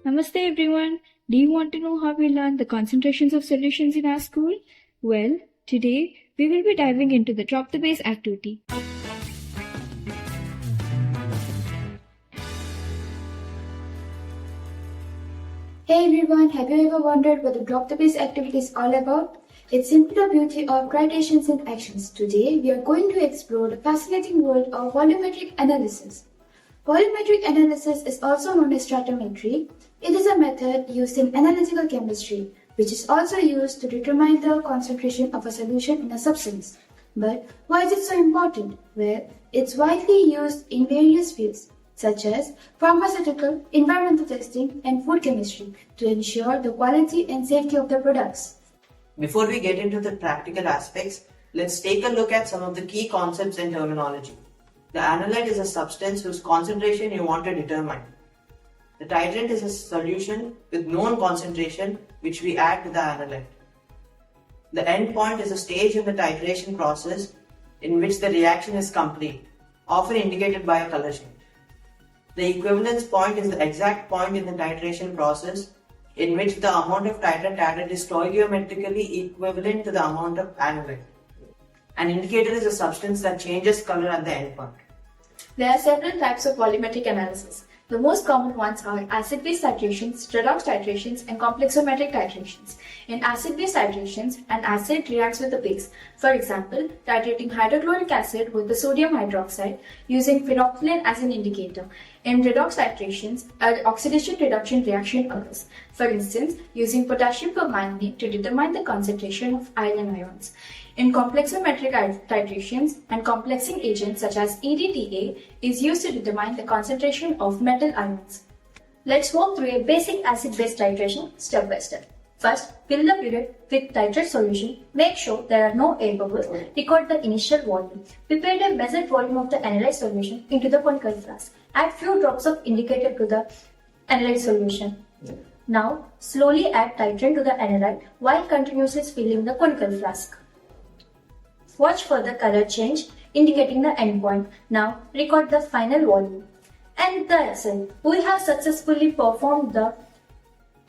Namaste everyone. Do you want to know how we learn the concentrations of solutions in our school? Well, today we will be diving into the Drop the Base activity. Hey everyone, have you ever wondered what the Drop the Base activity is all about? It's simply the beauty of gradations in actions. Today we are going to explore the fascinating world of volumetric analysis. Volumetric analysis is also known as stratometry. It is a method used in analytical chemistry, which is also used to determine the concentration of a solution in a substance. But why is it so important? Well, it's widely used in various fields, such as pharmaceutical, environmental testing, and food chemistry, to ensure the quality and safety of the products. Before we get into the practical aspects, let's take a look at some of the key concepts and terminology. The analyte is a substance whose concentration you want to determine. The titrant is a solution with known concentration which we add to the analyte. The endpoint is a stage in the titration process in which the reaction is complete, often indicated by a color shade. The equivalence point is the exact point in the titration process in which the amount of titrant added is stoichiometrically equivalent to the amount of analyte. An indicator is a substance that changes color at the endpoint. There are several types of volumetric analysis. The most common ones are acid-base titrations, redox titrations, and complexometric titrations. In acid-base titrations, an acid reacts with a base. For example, titrating hydrochloric acid with the sodium hydroxide using phenolphthalein as an indicator. In redox titrations, an oxidation-reduction reaction occurs. For instance, using potassium permanganate to determine the concentration of iron ions. In complexometric titrations, and complexing agents such as EDTA is used to determine the concentration of metal ions. Let's walk through a basic acid-base titration step by step. First, fill the period with titrate solution. Make sure there are no air bubbles. Record the initial volume. Prepare the measured volume of the analyzed solution into the conical flask. Add few drops of indicator to the analyzed solution. Now, slowly add titrant to the analyte while continuously filling the conical flask. Watch for the color change indicating the endpoint. Now record the final volume. And that's it. We have successfully performed the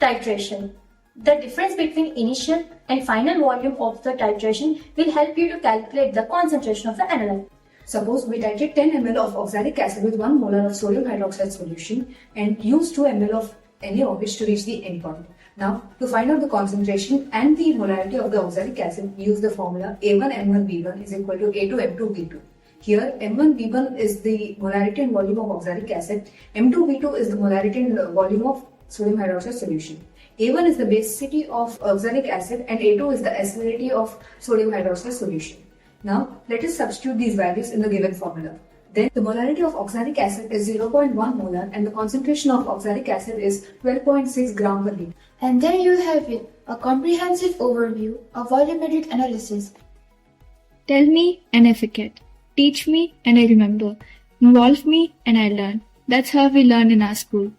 titration. The difference between initial and final volume of the titration will help you to calculate the concentration of the analyte. Suppose we titrate 10 ml of oxalic acid with 1 molar of sodium hydroxide solution and use 2 ml of any of which to reach the endpoint. Now, to find out the concentration and the molarity of the oxalic acid, use the formula A1M1B1 is equal to A2M2B2. Here, M1B1 is the molarity and volume of oxalic acid, M2B2 is the molarity and volume of sodium hydroxide solution. A1 is the basicity of oxalic acid and A2 is the acidity of sodium hydroxide solution. Now, let us substitute these values in the given formula. Then, the molarity of oxalic acid is 0.1 molar and the concentration of oxalic acid is 12.6 gram per liter. And there you have it, a comprehensive overview of volumetric analysis. Tell me and I forget. Teach me and I remember. Involve me and I learn. That's how we learn in our school.